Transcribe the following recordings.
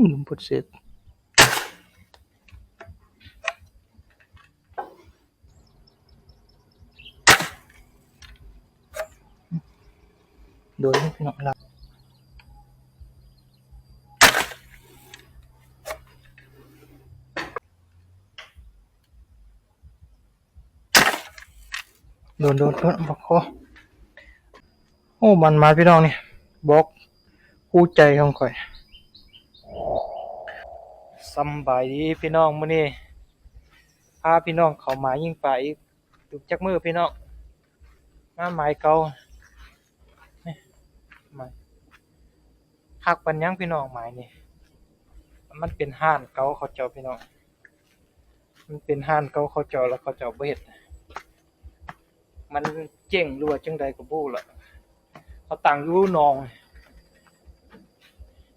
ลืมปลดเสร็จโดนให้พี่น้องรับโดนบอกคอโอ้มันมาพี่น้องนี่บอกคู่ใจของข่อยสำบายดีพี่น้องมื้อนี้พาพี่น้องเข้ามายิงปลาอีกตุกจักมือพี่น้องมาหมายเก่านี่หมายคักปันยังพี่น้องหมายนี่มันเป็นห้านเก่าเขาเจ้าพี่น้องมันเป็นห้านเก่าเขาเจ้าแล้วเขาเจ้าบ่เฮ็ดมันเจ๊งหรือว่าจังใดก็บ่รู้ล่ะเขาตั้งอยู่หนอง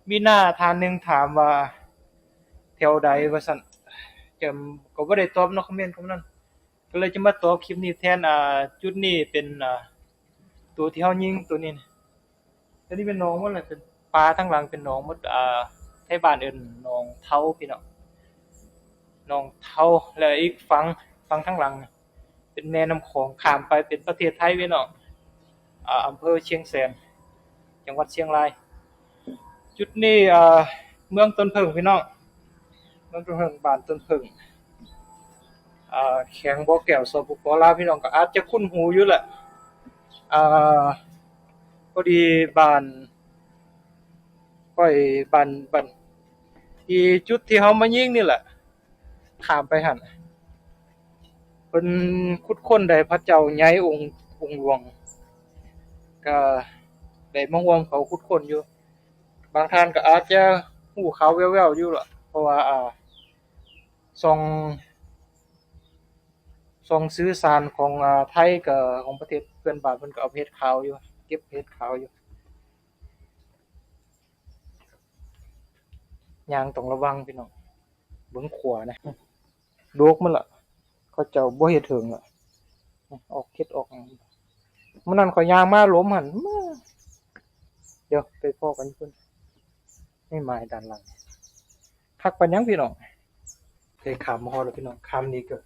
มีหน้าทานหนึงถามว่าแถวใดว่าซั่นจำก็บ่ได้ตอบเนาะคอมเมนต์คำนั้นก็เลยจะมาตอบคลิปนี้แทนจุดนี้เป็นตัวที่เฮายิงตัวนี้นะตัวนี้เป็นหนองหมดเลยเป็นปลาทั้งหลังเป็นหนองหมดไทบ้านเอิ้นหนองเฒ่าพี่น้องหนองเฒ่าแล้วอีกฝั่งทั้งหลังเป็นแม่น้ำโขงข้ามไปเป็นประเทศไทยพี่น้องอำเภอเชียงแสนจังหวัดเชียงรายจุดนี้เมืองต้นเพิ่งพี่น้องเมืองต้นเพิ่งบ้านต้นเพิ่งแข็งบ่อแก้วสปป.ลาวพี่น้องก็อาจจะคุ้นหูอยู่แหละอ่าพอดีบ้านก้อยบ้านที่จุดที่เฮามายิงนี่แหละข้ามไปหั่นเพิ่นคุดค้นได้พระเจ้าใหญ่องค์หลวงก็ได้มาร่วมเขาคุดค้นอยู่บางท่านก็อาจจะฮู้ข่าวแว่วๆอยู่ล่ะเพราะว่าส่องสื่อสารของไทยกับของประเทศเพื่อนบ้านเพิ่นก็เอาเฮ็ดข่าวอยู่เก็บเฮ็ดข่าวอยู่ย่างต้องระวังพี่น้องเบิ่งขวานะโดกมันล่ะเขาเจ้าบ่เฮ็ดถึงล่ะออกเฮ็ดออกมื้อนั้นข้อยย่างมาล้มหั่นเดี๋ยวไปพ้อกันอยู่พุ่นนี่ไม้ด้านหลังคักปานยังพี่น้องเคยขามมาฮอดแล้วพี่น้องขามนี่ก็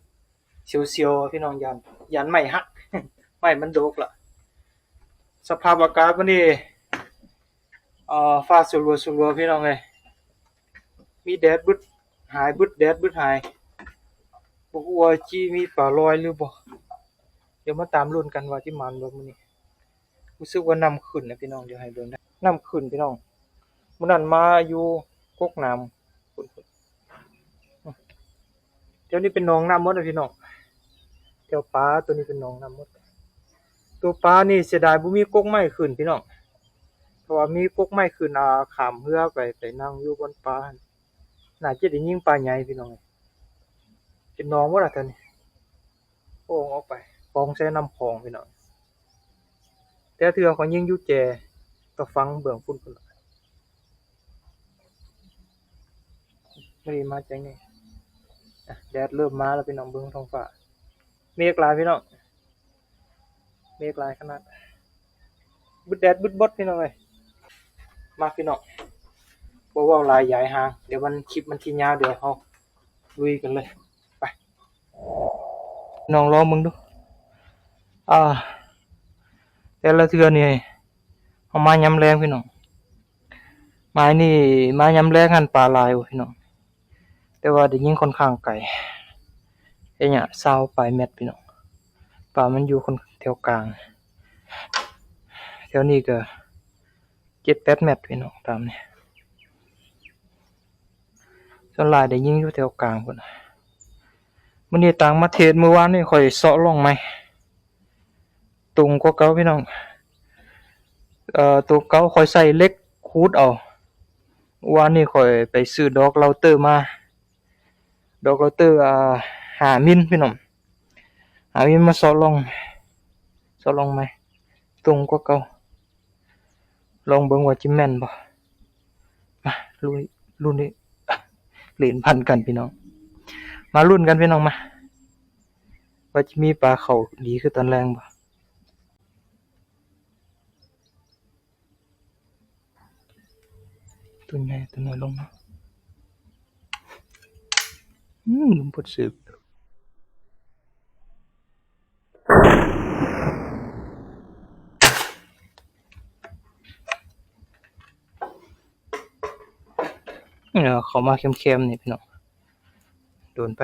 เสียวๆพี่น้องย่านไม้หัก ไม้มันโดกล่ะสภาพอากาศวันนี้ฟ้าสลัวๆพี่น้องเอ้ยมีแดดบึดหายบึดแดดบึดหายบ่ฮู้ว่าจิมีปลาลอยหรือบ่เดี๋ยวมาตามลุ้นกันว่าสิหมานบ่มื้อนี้รู้สึกว่าน้ำขึ้นนะพี่น้องเดี๋ยวให้เบิ่งนะน้ำขึ้นพี่น้องมื้อนั้นมาอยู่กกน้ำพุ่นเดี๋ยวนี้เป็นหนองน้ำหมดแล้วพี่น้องแถวปลาตัวนี้เป็นหนองน้ำหมดตัวปลานี่เสียดายบ่มีกกไม้ขึ้นพี่น้องเพราะว่ามีกกไม้ขึ้นข้ามเรือไปนั่งอยู่บนปลาน่าจะได้ยิงปลาใหญ่พี่น้องเป็นหนองบ่ล่ะตอนนี้โป่งออกไปคลองใช้น้ำคลองพี่น้องแต่เทื่อเขายิงอยู่แจก็ฟังเบื้องพุ่นพุ่นไม่ได้มาจังได๋แดดเริ่มมาแล้วพี่น้องเบิ่งท้องฟ้าเมฆหลายพี่น้องเมฆหลายขนาดบึดแดดบึดบดพี่น้องเอ้ยมาพี่น้องบ่เว้าหลายยายห่างเดี๋ยวมันคลิปมันสิยาวเดี๋ยวเฮาลุยกันเลยไปน้องลองมึงดูแต่ละเทื่อนี่เฮามายามแลงพี่น้องหมายนี่มายามแลงหั่นปลาหลายพี่น้องแต่ว่าได้ยิงค่อนข้างไกลไอ้เนี่ย20ปลายเมตรพี่น้องปลามันอยู่คนแถวกลางแถวนี้ก็7-8เมตรพี่น้องตามนี้ส่วนหลายได้ยิงอยู่แถวกลางพุ่นมื้อนี้ต่างประเทศเมื่อวานนี้ข้อยเซาะลงไหมตรงกว่าเก่าพี่น้องตัวเก่าข้อยใส่เหล็กขูดเอาวันนี้ข้อยไปซื้อดอกเราเตอร์มาดอกเราเตอร์5มิลพี่น้อง5มิลมาเซาะลงไหมตรงกว่าเก่าลองเบิ่งว่าจิแม่นบ่มาลุ้นนี่เหรียญพันกันพี่น้องมาลุ้นกันพี่น้องมาว่าจะมีปลาเข้าดีคือตอนแรงบ่ตัวใหญ่ตัวน้อยลงมา ลืมปดสืบเขามาเข้มๆนี่พี่น้องโดนไป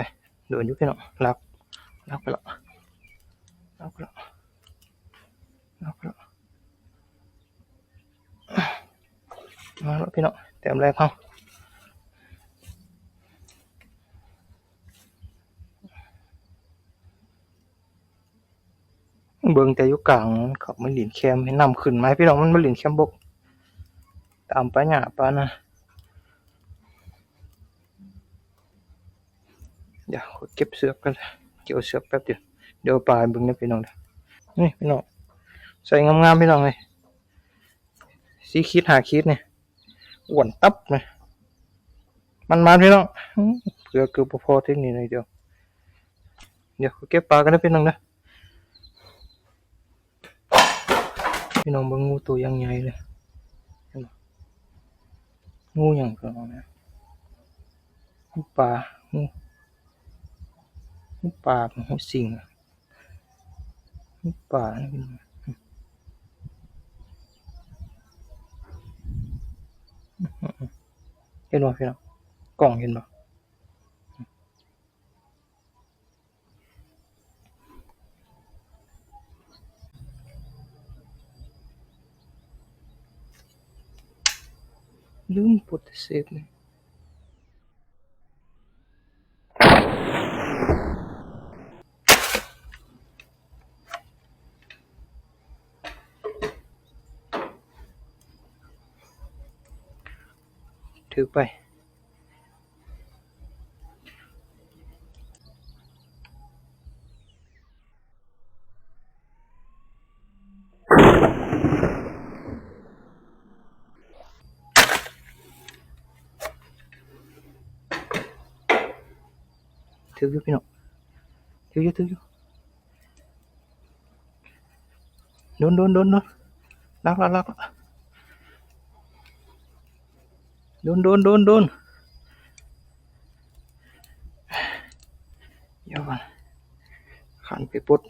โดนอยู่พี่น้องลักไปแล้วลักไปแล้วลักไปแล้วมาแล้วพี่น้องแต้มแรกเขาเบิ่งแต่อยู่กลางเขามันหลินแคมให้นำขึ้นไหมพี่น้องมันมาหลินแคมบกตามไปหยาปานะเดี๋ยวเก็บเสือกกันเกี่ยวเสือกแป๊บเดี๋ยวปลาเบิ่งนะพี่น้องนี่พี่น้องใส่งามๆพี่น้องเลยสีคิดหาคิดเนี่ยอ้วนตับเลยมันพี่น้องเผื่อเกือบพอเทคนิคหน่อยเดียวเก็บปลากันนะพี่น้องนะพี่น้องเบิ่งงูตัวยังใหญ่เลยงูอย่างพี่น้องนะงูปลางูปลางูสิงงูปลาพี่น้องเห็นบ่พี่น้องกล่องเห็นบ่ลืมปลดเซฟเลยถือไปถืออยู่พี่น้องถืออยู่โดนลักโดนเดี๋ยวก่อนขันไปปลด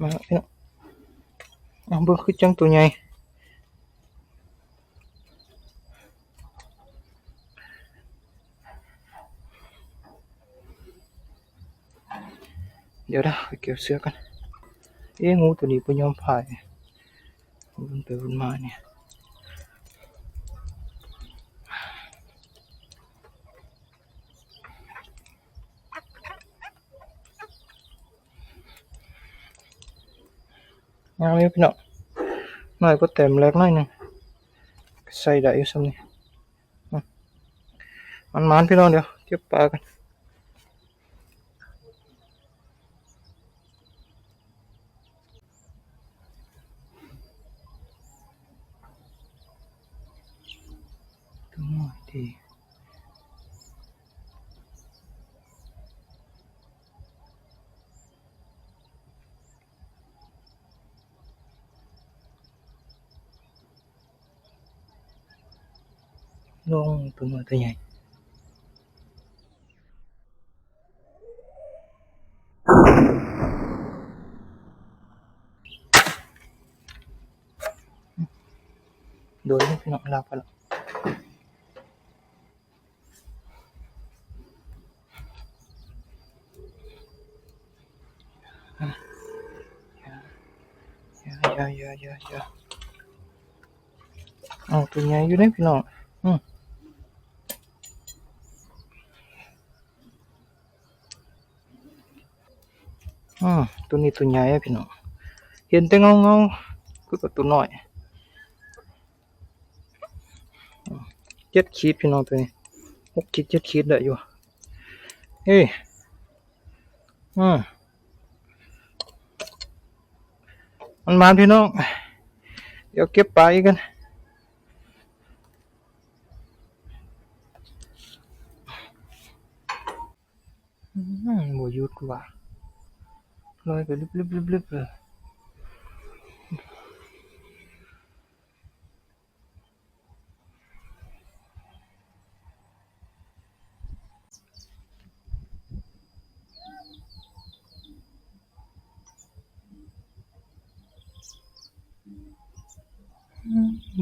มาพี่น้องเบิ่งคือจังตัวใหญ่เดี๋ยวนะไปเก็บเสื้อกันงูตัวนี้บ่ยอมพ่ายวนไปวนมาเนี่ยงามเลยพี่น้องหน่อยก็เต็มแรกหน่อยนึงใส่ได้อยู่ซ้ำนี่มันพี่น้องเดี๋ยวเก็บปลากันตัวน้อยดีลงตัวน้อยตัวใหญ่โดนพี่น้องลากไปแล้วอย่าเอาตัวใหญ่อยู่เนี่ยพี่น้องตัวนี้ตัวใหญ่พี่น้องเห็นแต่เงาคือกับตัวน้อย7 ขีดพี่น้องตัวนี้6 ขีด7 ขีดได้อยู่เฮ้ยมันพี่น้องเดี๋ยวเก็บปลาอีกกันบ่หยุดว่ะลอยไปลึบเลย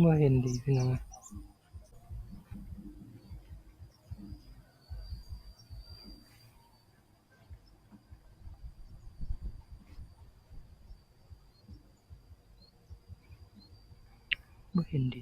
บ่เห็นดีพี่น้องบ่เห็นดี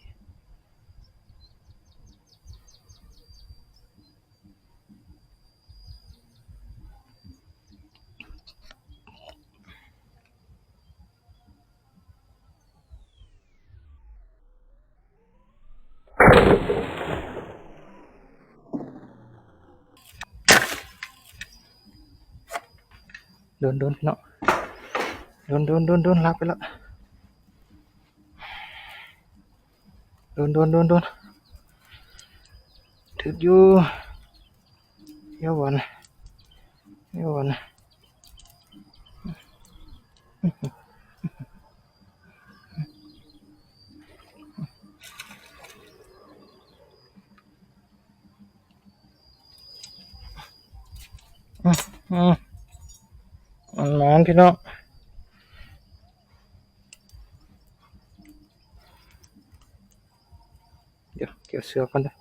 โดนพี่น้องโดนรับไปแล้วโดนถึกอยู่เดี๋ยววันอืมมันพี่น้องเดี๋ยวเกี่ยวเสือก่อนเด้อ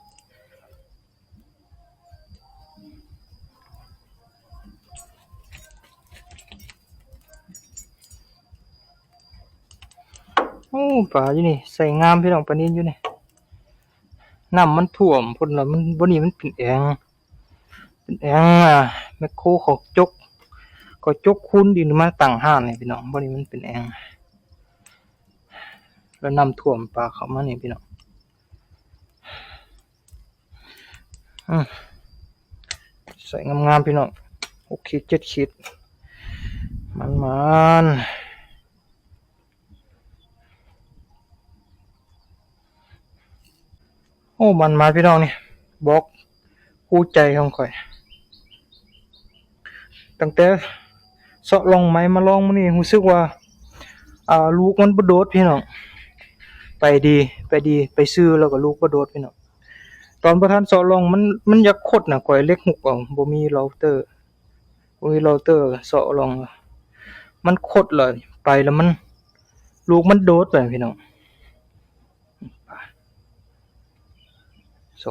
โอ้ปลาอยู่นี่ใส่งามพี่น้องปลานิลอยู่นี่น้ำมันท่วมพุ่นละมันบ่นี่มันเป็นแอ่งแมคโครเขาจกคูนดินมาตั้งห้านนี่พี่น้องบ่นี่มันเป็นแอ่งแล้วน้ำท่วมปลาเข้ามานี่พี่น้องใส่งามๆพี่น้อง6ขีด7ขีดมันโอ้มันมาพี่น้องนี่บอกคู่ใจของข่อยตั้งแต่เสาะลองไม้มาลองมื้อนี้รู้สึกว่าลูกมันบ่โดดพี่น้องไปดีไปซื้อแล้วก็ลูกบ่โดดพี่น้องตอนบ่ทันเสาะลองมันอยากคดน่ะข่อยเล็กหุกเอาบ่มีเราเตอร์เสาะลองมันคดเลยไปแล้วมันลูกมันโดดไปพี่น้อง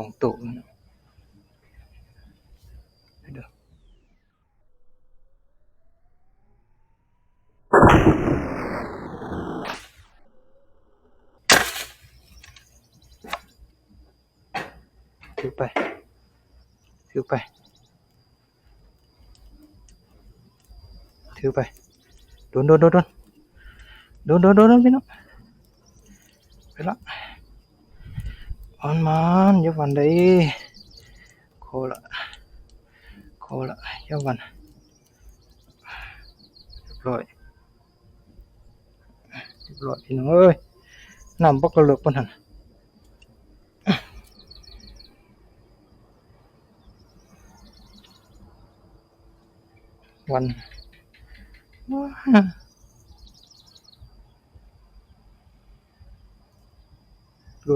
2ตัวเด้อถือไปถือไปโดนพี่น้องไปละมันอย่าหวันได้โคละอย่าหวันเรียบร้อยพี่น้องเอ้ยน้ำบ่กระเลิกปานนั้นวันดู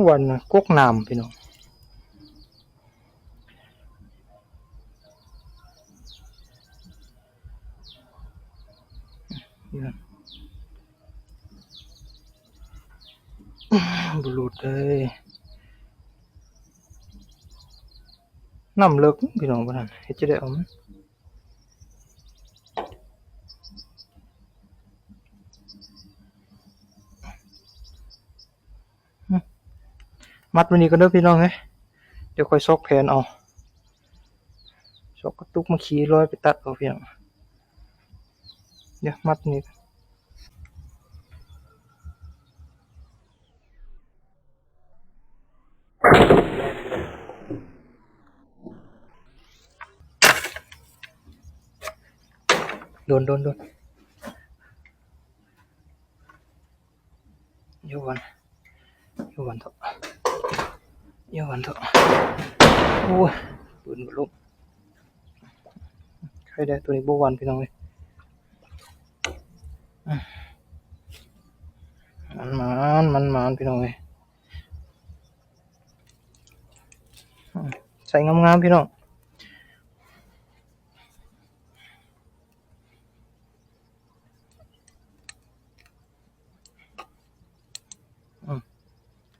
วันกกน้ำพี่น้องบุรุษเลยน้ำเลิกพี่น้องปานนั้นเฮ็ดจะได้เอามัดวันนี้ก็เด้อพี่น้องเอ้ยเดี๋ยวค่อยซอกแผนเอาซอกกระตุกมาขี่ร้อยไปตัดเอาพี่น้องเดี๋ยวมัดนี่โดนเดี๋ยววันเถอะโอ้ยปืนบ่ลงใครได้ตัวนี้บ่วันพี่น้องเอ้ยมันพี่น้องเอ้ยใส่งามๆพี่น้อง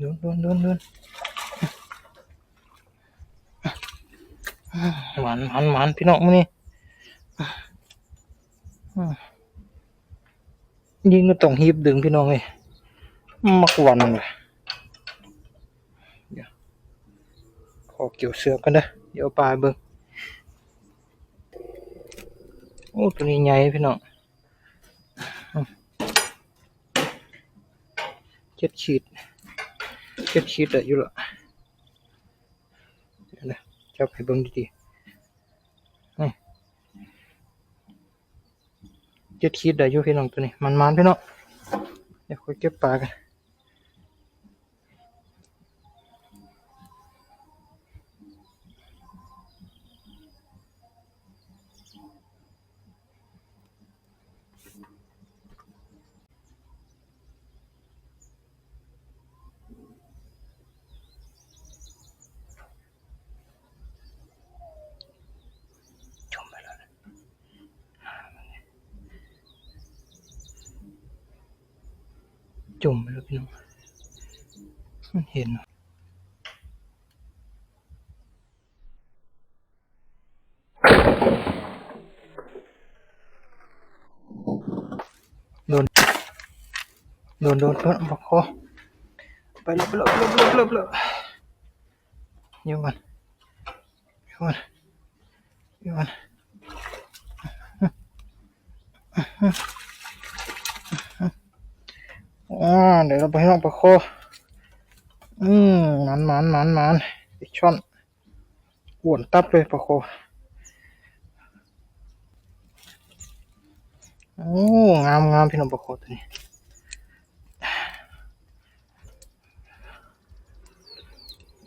เดินหมันพี่น้องมื้อนี้ยิงก็ต้องหีบดึงพี่น้องเอ้ยมักวันเลยเดี๋ยวขอเกี่ยวเสือกันเด้อเดี๋ยวปลาเบิ่งโอ้ตัวนี้ใหญ่พี่น้อง7 ขีดได้อยู่ละเดี๋ยวนะจับให้เบิ่งดีๆนี่7 ขีดได้อยู่พี่น้องตัวนี้มันพี่น้องเดี๋ยวค่อยเก็บปลากันจมไปแล้วนะจมไปแล้วพี่น้องเห็นโดนบอกคอไปเลยเดี๋ยวมันเดี๋ยวเราไปให้น้องปลาคอมันอีกช่อนอ้วนตับเลยปลาคอโอ้งามพี่น้องปลาคอตัวนี้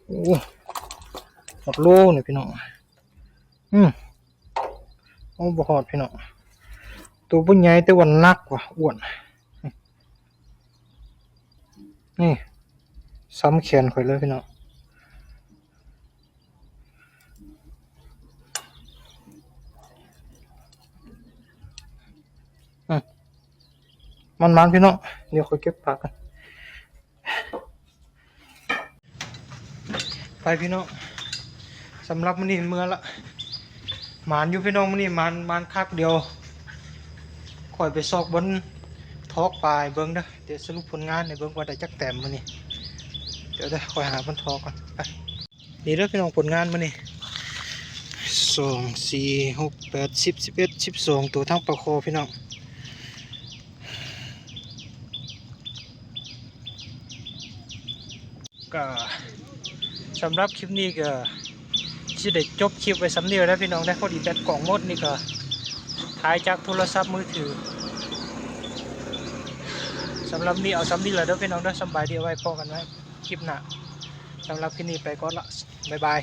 โอ้หมดโลเนี่ยพี่น้องโอ้บ่ฮอดพี่น้องตัวบ่ใหญ่แต่ว่าหนักว่ะอ้วนนี่ซ้ำแขนข่อยเลยพี่น้องมันพี่น้องเดี๋ยวค่อยเก็บปลากันไปพี่น้องสำหรับมื้อนี้เมื่อละหมานอยู่พี่น้องมื้อนี้หมานคักเดียวค่อยไปซอกบนทอกปลายเบิ่งเด้อเดี๋ยวสรุปผลงานให้เบิ่งว่าได้จักแต้มมื้อนี้เดี๋ยวค่อยหาบนทอกก่อนไปนี่เด้อพี่น้องผลงานมื้อนี้2 4 6 8 10 11 12ตัวทั้งปลาคอพี่น้องก็สำหรับคลิปนี้ก็จะได้จบคลิปไว้สำเนียวแล้วพี่น้องได้พอดีแบตกล่องหมดนี่ก็ถ่ายจากโทรศัพท์มือถือสำหรับนี้เอาสำนี้เลยเด้อพี่น้องได้สบายดีเอาไว้พอกันไว้คลิปหน้าสำหรับคลิปนี้ไปก่อนละบ๊ายบาย